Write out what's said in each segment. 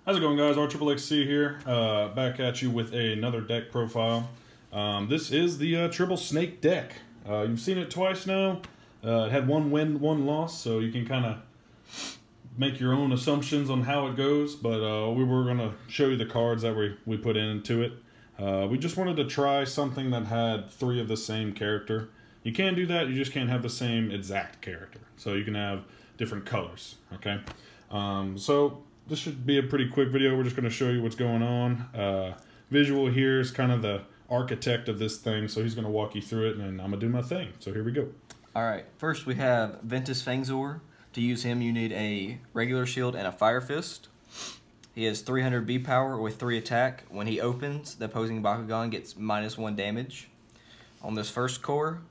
How's it going, guys? RXXC here, back at you with another deck profile. This is the triple snake deck. You've seen it twice now. It had one win, one loss, so you can kind of make your own assumptions on how it goes. But we were going to show you the cards that we put into it. We just wanted to try something that had three of the same character. You can do that, you just can't have the same exact character. So you can have different colors, okay? So this should be a pretty quick video. We're just going to show you what's going on. Visual here is kind of the architect of this thing, so he's going to walk you through it, and I'm going to do my thing. So here we go. Alright, first we have Ventus fangs. To use him, you need a regular shield and a fire fist. He has 300 B power with 3 attack. When he opens, the opposing Bakugan gets -1 damage. On this first core,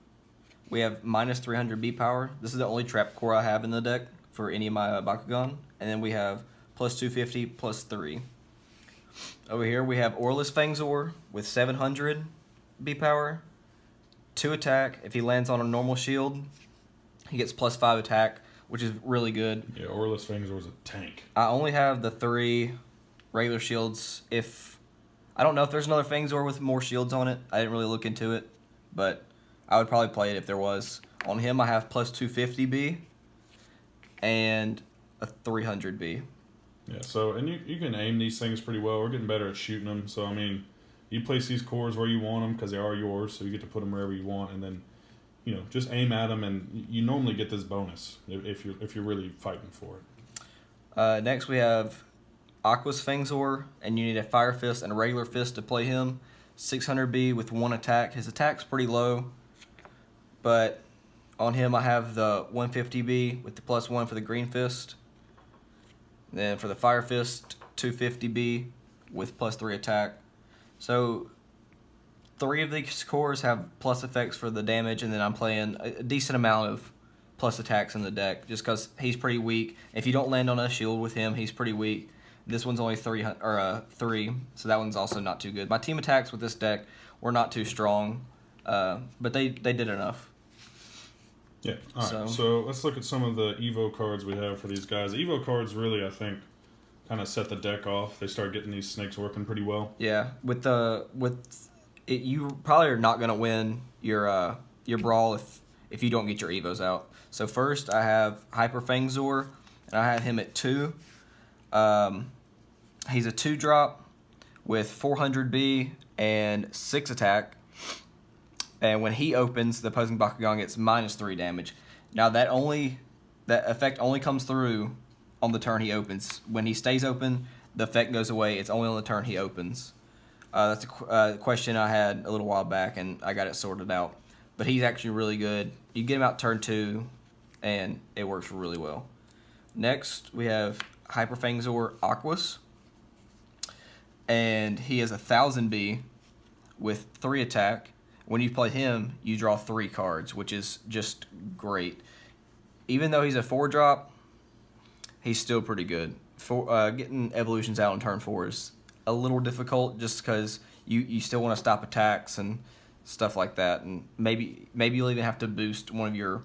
we have -300 B power. This is the only trap core I have in the deck for any of my Bakugan. And then we have +250, +3. Over here we have Aurelus Fangzor with 700 B power, 2 attack. If he lands on a normal shield, he gets +5 attack, which is really good. Yeah, Aurelus Fangzor is a tank. I only have the 3 regular shields. I don't know if there's another Fangzor with more shields on it. I didn't really look into it, but I would probably play it if there was. On him I have +250 B and a 300 B. Yeah, so, and you can aim these things pretty well. We're getting better at shooting them. So, I mean, you place these cores where you want them because they are yours, so you get to put them wherever you want, and then, you know, just aim at them, and you normally get this bonus if you're really fighting for it. Next we have Aquas Fangzor, and you need a fire fist and a regular fist to play him. 600 B with 1 attack. His attack's pretty low, but on him I have the 150 B with the +1 for the green fist. Then for the fire fist, 250 B with +3 attack. So 3 of these cores have plus effects for the damage, and then I'm playing a decent amount of plus attacks in the deck just because he's pretty weak. If you don't land on a shield with him, he's pretty weak. This one's only 3, so that one's also not too good. My team attacks with this deck were not too strong, but they did enough. Yeah, alright, so let's look at some of the Evo cards we have for these guys. The Evo cards really, I think, kind of set the deck off. They start getting these snakes working pretty well. Yeah, you probably are not going to win your brawl if you don't get your Evos out. So first I have Hyper Fangzor, and I have him at 2. He's a 2-drop with 400 B and 6 attack. And when he opens, the opposing Bakugan gets -3 damage. Now that effect only comes through on the turn he opens. When he stays open, the effect goes away. It's only on the turn he opens. That's a question I had a little while back, and I got it sorted out. But he's actually really good. You get him out turn 2, and it works really well. Next, we have Hyper Fangzor Aquas. And he has 1000 B with 3 attack. When you play him, you draw 3 cards, which is just great. Even though he's a 4-drop, he's still pretty good. Getting evolutions out on turn 4 is a little difficult just because you still want to stop attacks and stuff like that. And maybe you'll even have to boost one of your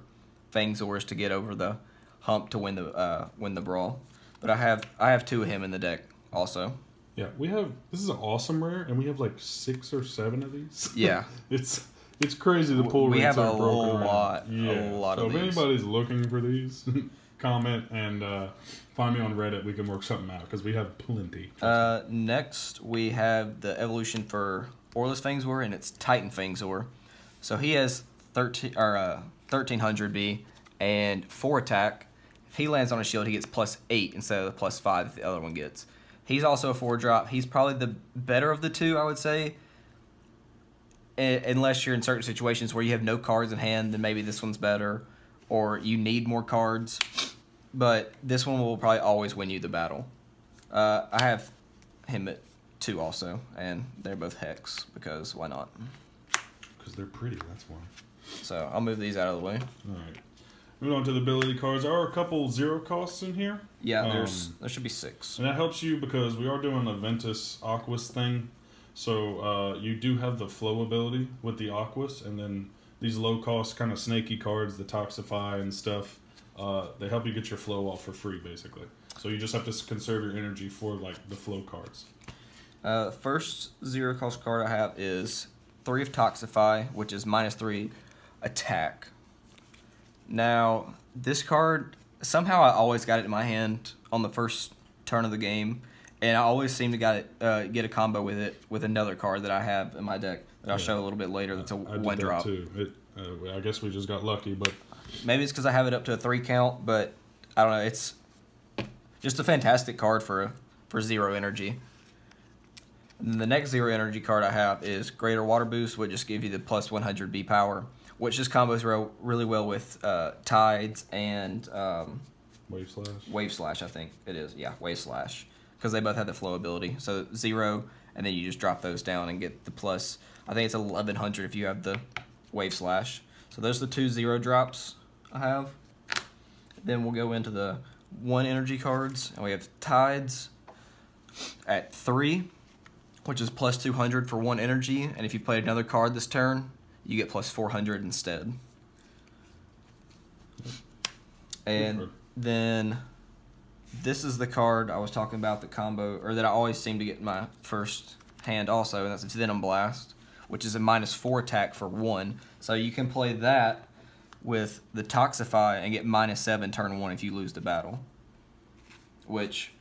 Fangzors to get over the hump to win the brawl. But I have 2 of him in the deck also. Yeah, this is an awesome rare, and we have like 6 or 7 of these. Yeah. It's crazy the pull rates are broken around. A lot of these. So if anybody's looking for these, comment and find me on Reddit. We can work something out because we have plenty. Next, we have the evolution for Aurelus Fangzor, and it's Titan Fangzor. So he has 1300 B and 4 attack. If he lands on a shield, he gets +8 instead of the +5 that the other one gets. He's also a 4-drop. He's probably the better of the 2, I would say. Unless you're in certain situations where you have no cards in hand, then maybe this one's better. Or you need more cards. But this one will probably always win you the battle. I have him at 2 also. And they're both Hex, because why not? Because they're pretty, that's why. So I'll move these out of the way. Alright. Moving on to the ability cards. There are a couple 0 costs in here. Yeah, there should be 6. And that helps you because we are doing a Ventus Aquas thing. So you do have the flow ability with the Aquas, and then these low cost kind of snaky cards, the Toxify and stuff, they help you get your flow off for free basically. So you just have to conserve your energy for like the flow cards. First 0 cost card I have is 3 of Toxify, which is -3 attack. Now, this card, somehow I always got it in my hand on the first turn of the game, and I always seem to get a combo with it with another card that I have in my deck that I'll show a little bit later. That's a I 1 drop. too. I guess we just got lucky, but maybe it's because I have it up to a 3 count, but I don't know. It's just a fantastic card for 0 energy. And then the next 0 energy card I have is Greater Water Boost, which just gives you the plus 100 B power, which just combos really well with Tides and Wave Slash. Wave Slash, I think it is. Yeah, Wave Slash, because they both have the flow ability. So 0, and then you just drop those down and get the plus. I think it's 1100 if you have the Wave Slash. So those are the 2 0 drops I have. Then we'll go into the 1 energy cards, and we have Tides at 3. Which is plus 200 for 1 energy, and if you play another card this turn, you get plus 400 instead. And then this is the card I was talking about, the combo, or that I always seem to get in my first hand also, and that's a Venom Blast, which is a -4 attack for 1. So you can play that with the Toxify and get -7 turn 1 if you lose the battle, which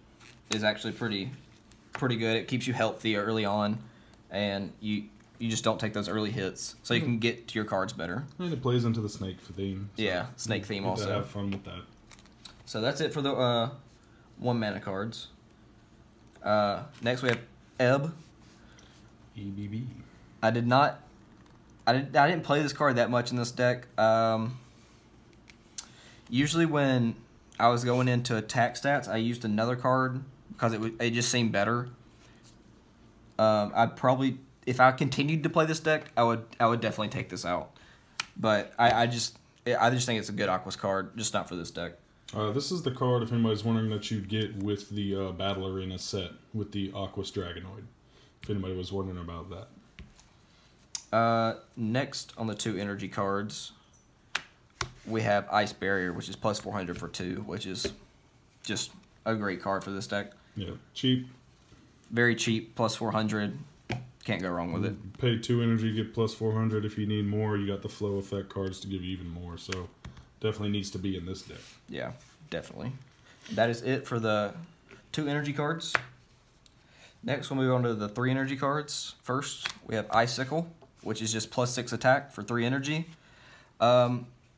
is actually pretty good. It keeps you healthy early on, and you just don't take those early hits, so you can get to your cards better. And it plays into the snake theme. So yeah, snake theme also. Have fun with that. So that's it for the 1 mana cards. Next we have Ebb. EBB. I didn't play this card that much in this deck. Usually when I was going into attack stats, I used another card because it just seemed better. I'd probably, if I continued to play this deck, I would definitely take this out. But I just think it's a good Aquas card, just not for this deck. This is the card, if anybody's wondering, that you get with the Battle Arena set with the Aquas Dragonoid. If anybody was wondering about that. Next on the 2 energy cards, we have Ice Barrier, which is plus 400 for 2, which is just a great card for this deck. Yeah, cheap. Very cheap, plus 400. Can't go wrong with it. Pay 2 energy, get plus 400. If you need more, you got the flow effect cards to give you even more. So definitely needs to be in this deck. Yeah, definitely. That is it for the 2 energy cards. Next, we'll move on to the 3 energy cards. First, we have Icicle, which is just plus 6 attack for 3 energy.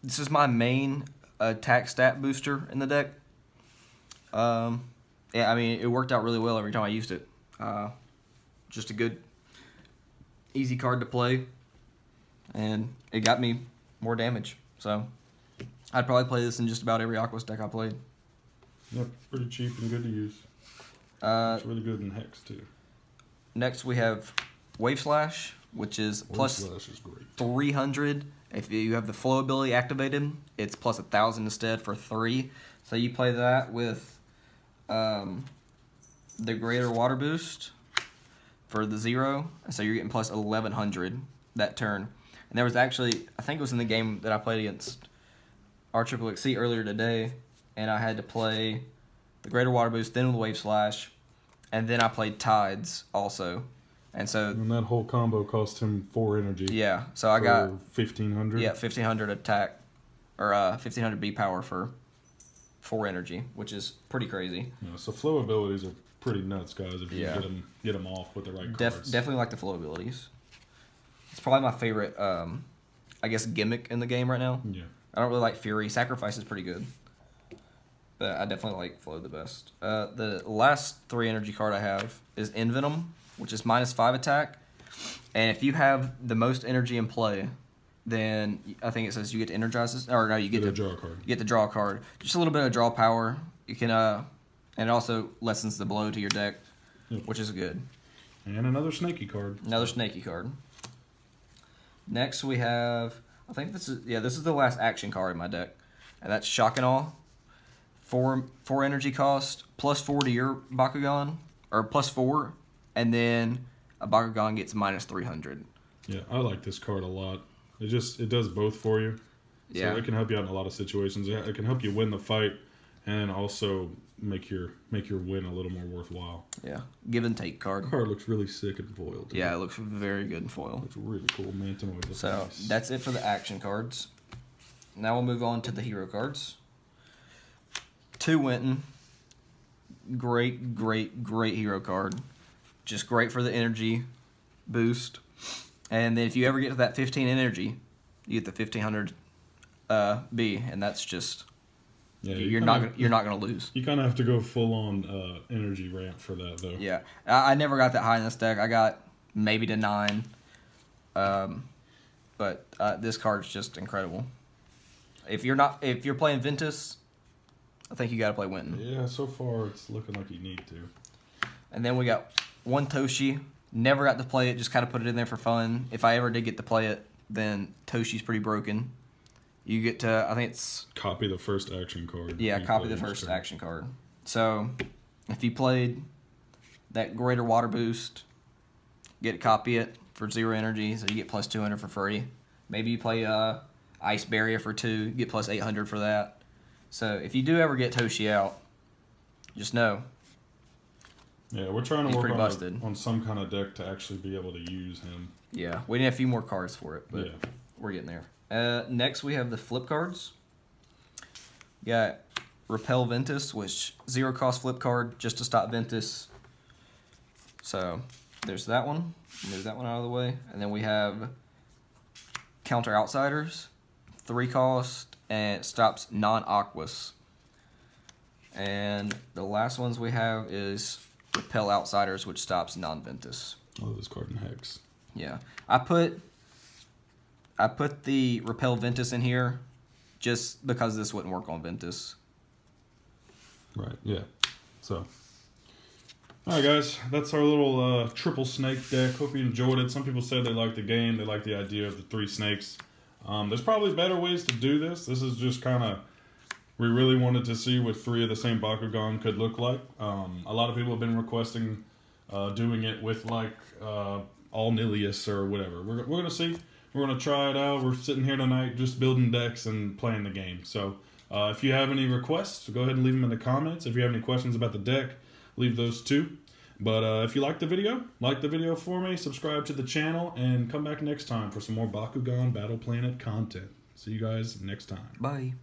This is my main attack stat booster in the deck. Yeah, I mean, it worked out really well every time I used it. Just a good, easy card to play, and it got me more damage. So I'd probably play this in just about every Aquas deck I played. Yep, pretty cheap and good to use. It's really good in Hex, too. Next, we have Wave Slash, which is plus 300. If you have the flow ability activated, it's plus 1,000 instead for 3. So you play that with the Greater Water Boost for the 0. So you're getting plus 1,100 that turn. And there was actually, I think it was in the game that I played against RXXC earlier today, and I had to play the Greater Water Boost, then the Wave Slash, and then I played Tides also. And so, and that whole combo cost him 4 energy. Yeah, so I got 1,500. Yeah, 1,500 attack, or 1,500 B power for 4 energy, which is pretty crazy. Yeah, so flow abilities are pretty nuts, guys. If you get them off with the right cards. Definitely like the flow abilities. It's probably my favorite, I guess, gimmick in the game right now. Yeah. I don't really like Fury. Sacrifice is pretty good, but I definitely like Flow the best. The last 3 energy card I have is Envenom, which is minus 5 attack. And if you have the most energy in play, then I think it says you get to energize this. Or no, you get to draw a card. You get to draw a card. Just a little bit of draw power. You can, and it also lessens the blow to your deck, which is good. And another snaky card. Another snaky card. Next we have, I think this is the last action card in my deck, and that's Shock and Awe. 4 energy cost, plus 4 to your Bakugan, or plus 4, and then a Bakugan gets minus 300. Yeah, I like this card a lot. It does both for you. Yeah. So it can help you out in a lot of situations. It can help you win the fight, and also make your win a little more worthwhile. Yeah, give and take card. The card looks really sick in foil, too. Yeah, it looks very good in foil. It's really cool. Mantanoid. So nice. that's it for the action cards. Now we'll move on to the hero cards. 2 Winton. Great hero card. Just great for the energy boost. And then if you ever get to that 15 energy, you get the 1500 B, and that's just you're not gonna lose. You kind of have to go full on energy ramp for that, though. Yeah, I never got that high in this deck. I got maybe to 9, but this card's just incredible. If you're playing Ventus, I think you got to play Winton. Yeah, so far it's looking like you need to. And then we got 1 Toshi. Never got to play it, just kind of put it in there for fun. If I ever did get to play it, then Toshi's pretty broken. You get to, I think it's... Copy the first action card. Yeah, copy the first action card. So, if you played that greater water boost, get to copy it for 0 energy, so you get plus 200 for free. Maybe you play Ice Barrier for 2, you get plus 800 for that. So if you do ever get Toshi out, just know. Yeah, we're trying to work busted. on some kind of deck to actually be able to use him. Yeah, we need a few more cards for it, but yeah. We're getting there. Next, we have the flip cards. We got Repel Ventus, which 0 cost flip card just to stop Ventus. So there's that one. Move that one out of the way. And then we have Counter Outsiders, 3 cost, and it stops non-Aquas. And the last ones we have is Repel Outsiders, which stops non-Ventus. Oh, this card in Hex. Yeah. I put the Repel Ventus in here just because this wouldn't work on Ventus. Right, yeah. So, alright guys, that's our little triple snake deck. Hope you enjoyed it. Some people said they liked the game, they like the idea of the 3 snakes. There's probably better ways to do this. This is just kind of, we really wanted to see what 3 of the same Bakugan could look like. A lot of people have been requesting doing it with like all Nilius or whatever. We're going to see. We're going to try it out. We're sitting here tonight just building decks and playing the game. So if you have any requests, go ahead and leave them in the comments. If you have any questions about the deck, leave those too. But if you like the video for me, subscribe to the channel, and come back next time for some more Bakugan Battle Planet content. See you guys next time. Bye.